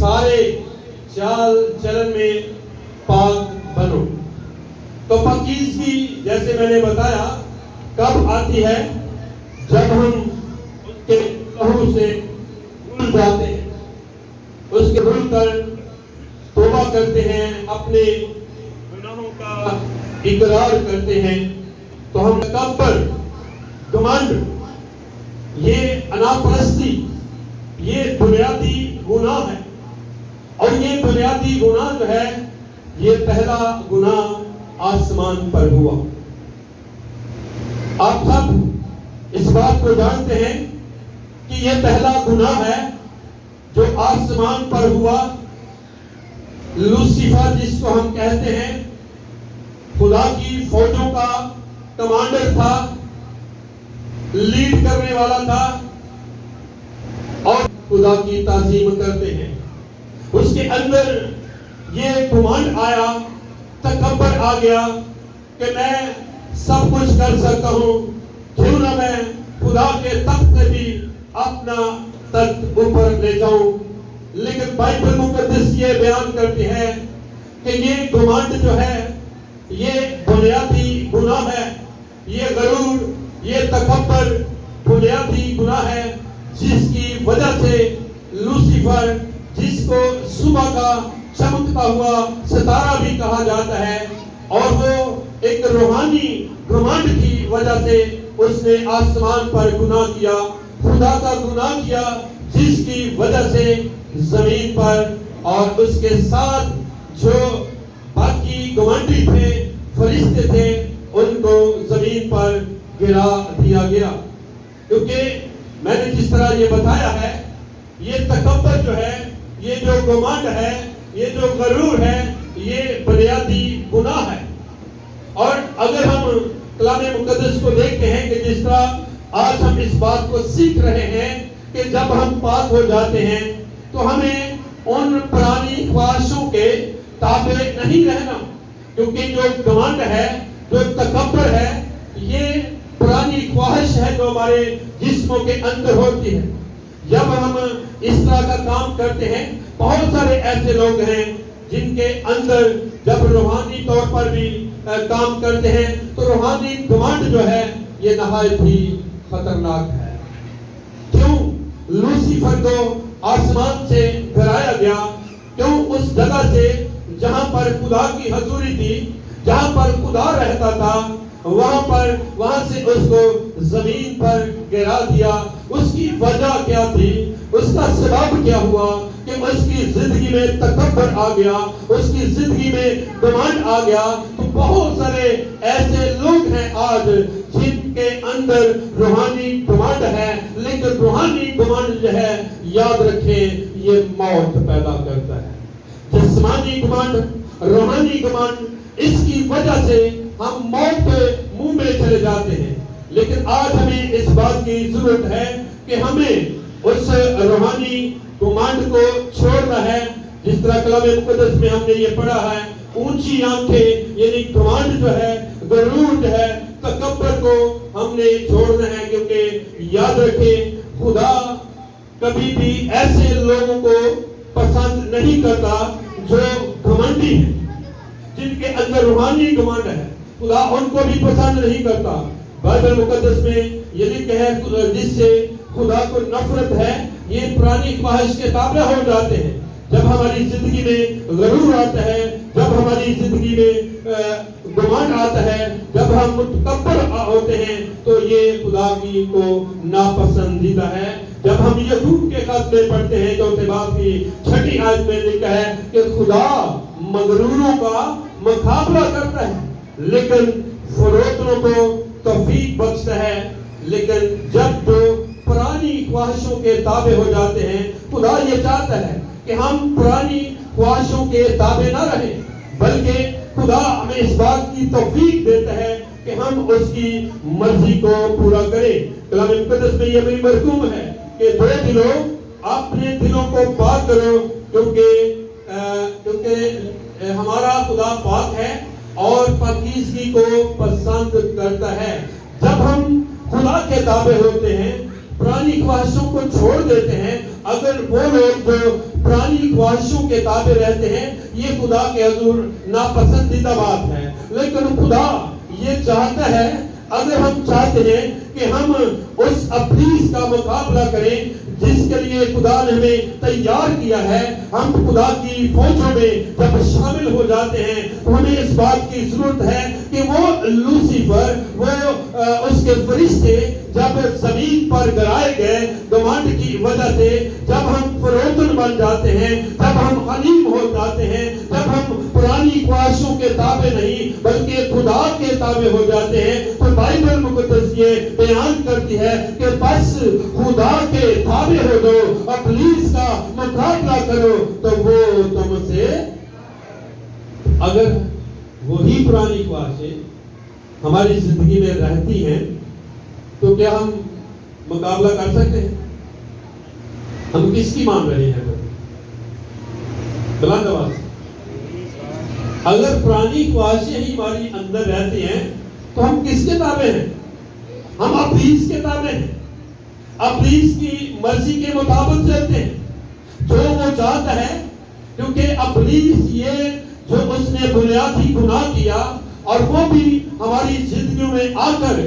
سارے چال چلن میں پاک بنو۔ تو پاکیزگی جیسے میں نے بتایا کب آتی ہے؟ جب ہم اس کے لہو سے دھل جاتے ہیں، اس کے دھل کر توبہ کرتے ہیں، اپنے گناہوں کا اقرار کرتے ہیں، تو ہم تکبر، گھمنڈ، یہ اناپرستی، یہ بنیادی گناہ ہے۔ اور یہ بنیادی گناہ جو ہے، یہ پہلا گناہ آسمان پر ہوا۔ آپ سب اس بات کو جانتے ہیں کہ یہ پہلا گناہ ہے جو آسمان پر ہوا۔ لوسیفر جس کو ہم کہتے ہیں، خدا کی فوجوں کا کمانڈر تھا، لیڈ کرنے والا تھا، اور خدا کی تعظیم کرتے ہیں۔ اس کے اندر یہ گھمنڈ آیا، تکبر آ گیا کہ میں سب کچھ کر سکتا ہوں، کیوں نہ میں خدا کے تخت سے بھی اپنا تخت اوپر لے جاؤں۔ لیکن بائبل مقدس یہ بیان کرتی ہے کہ یہ گھمنڈ جو ہے، یہ بنیادی گناہ ہے، یہ غرور، یہ تکبر بنیادی گناہ ہے، جس کی وجہ سے لوسیفر، جس کو صبح کا چمکتا ہوا ستارہ بھی کہا جاتا ہے، اور وہ ایک روحانی گھمنڈ کی وجہ سے اس نے آسمان پر گناہ کیا، خدا کا گناہ کیا، جس کی وجہ سے زمین پر اور اس کے ساتھ جو باقی گھمنڈی تھے، فرشتے تھے، ان کو زمین پر گرا دیا گیا۔ کیونکہ میں نے جس طرح یہ بتایا ہے، یہ تکبر جو ہے، یہ جو گھمنڈ ہے، یہ جو غرور ہے، یہ بنیادی گناہ ہے۔ اور اگر ہم کلام مقدس کو دیکھتے ہیں کہ جس طرح آج ہم اس بات کو سیکھ رہے ہیں کہ جب ہم پاک ہو جاتے ہیں تو ہمیں ان پرانی خواہشوں کے تابع نہیں رہنا، کیونکہ جو گھمنڈ ہے، جو تکبر ہے، یہ پرانی خواہش ہے جو ہمارے جسموں کے اندر ہوتی ہے۔ جب ہم اس طرح کا کام کرتے ہیں، بہت سارے ایسے لوگ ہیں جن کے اندر جب روحانی طور پر بھی کام کرتے ہیں تو روحانی گھمنڈ جو ہے یہ نہایت ہی خطرناک ہے۔ کیوں لوسیفر کو آسمان سے گرایا گیا؟ کیوں اس جگہ سے جہاں پر خدا کی حضوری تھی، جہاں پر خدا رہتا تھا، وہاں سے اس کو زمین پر گرا دیا؟ اس کی وجہ کیا تھی؟ اس کا سبب کیا ہوا کہ اس کی زندگی میں تکبر آ گیا، اس کی زندگی میں گھمنڈ آ گیا؟ تو بہت سارے ایسے لوگ ہیں آج جن کے اندر روحانی گھمنڈ ہے، لیکن روحانی گھمنڈ جو ہے، یاد رکھیں، یہ موت پیدا کرتا ہے۔ جسمانی گھمنڈ، روحانی گھمنڈ، اس کی وجہ سے ہم موت کے منہ میں چلے جاتے ہیں۔ لیکن آج ہمیں اس بات کی ضرورت ہے کہ ہمیں اس روحانی گھمنڈ کو چھوڑنا ہے۔ جس طرح کلام مقدس میں ہم نے یہ پڑھا ہے، اونچی آنکھیں یعنی گھمنڈ جو ہے، غرور جو ہے، تکبر کو ہم نے چھوڑنا ہے، کیونکہ یاد رکھیں خدا کبھی بھی ایسے لوگوں کو پسند نہیں کرتا جو گھمنڈی ہیں، جن کے اندر روحانی گھمنڈ ہے۔ خدا ان کو بھی پسند نہیں کرتا۔ بائبل مقدس میں یہ لکھا ہے جس سے خدا کو نفرت ہے، یہ پرانی خواہش کے تابع ہو جاتے ہیں۔ جب ہماری زندگی میں غرور آتا ہے، جب ہماری زندگی میں گھمنڈ آتا ہے، جب ہم متکبر ہوتے ہیں، تو یہ خدا کی کو ناپسندیدہ ہے۔ جب ہم یعقوب کے خط میں پڑھتے ہیں، چوتھے باب کی 6 آیت میں لکھا ہے کہ خدا مغروروں کا مقابلہ کرتا ہے، لیکن فروتنوں کو توفیق بخشتا ہے۔ لیکن جب جو پرانی خواہشوں کے تابع ہو جاتے ہیں، خدا یہ چاہتا ہے کہ ہم پرانی خواہشوں کے تابع نہ رہیں، بلکہ خدا ہمیں اس بات کی توفیق دیتا ہے کہ ہم اس کی مرضی کو پورا کریں۔ کلام مقدس میں یہ بھی مرقوم ہے کہ بے دلوں اپنے دلوں کو پاک کرو، کیونکہ ہمارا خدا پاک ہے اور پاکیزگی کو پسند کرتا ہے۔ جب ہم خدا کے تابع ہوتے ہیں، پرانی خواہشوں کو چھوڑ دیتے ہیں، اگر وہ لوگ جو پرانی خواہشوں کے تابع رہتے ہیں، یہ خدا کے حضور ناپسندیدہ بات ہے۔ لیکن خدا یہ چاہتا ہے، اگر ہم چاہتے ہیں کہ ہم اس ابلیس کا مقابلہ کریں جس کے لیے خدا نے ہمیں تیار کیا ہے، ہم خدا کی فوجوں میں جب شامل ہو جاتے ہیں تو ہمیں اس بات کی ضرورت ہے کہ وہ لوسیفر، وہ اس کے فرشتے جب زمین پر گرائے گئے گھمنڈ کی وجہ سے، جب ہم فروتن بن جاتے ہیں، جب ہم حلیم ہو جاتے ہیں، جب ہم پرانی خواہشوں کے تابع نہیں بلکہ خدا کے تابع ہو جاتے ہیں، تو بائبل مقدس یہ بیان کرتی ہے کہ بس خدا کے تابع ہو جاؤ، ابلیس کا مقابلہ کرو تو وہ تم سے۔ اگر وہی پرانی خواہشیں ہماری زندگی میں رہتی ہیں تو کیا ہم مقابلہ کر سکتے ہیں؟ ہم کس کی مان رہے ہیں؟ بلند آواز، اگر پرانی خواہشیں ہی ہماری اندر رہتی ہیں تو ہم کس کے تابع ہیں؟ ہم ابلیس کے تابع ہیں، ابلیس کی مرضی کے مطابق چلتے ہیں، جو وہ چاہتا ہے، کیونکہ ابلیس یہ جو اس نے بنیادی گناہ کیا اور وہ بھی ہماری زندگیوں میں آ کر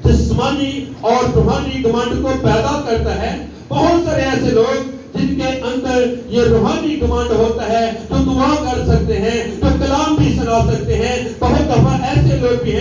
جسمانی اور روحانی گھمنڈ کو پیدا کرتا ہے۔ بہت سارے ایسے لوگ جن کے اندر یہ روحانی گھمنڈ ہوتا ہے، جو دعا کر سکتے ہیں، جو کلام بھی سنا سکتے ہیں، بہت دفعہ ایسے لوگ بھی ہیں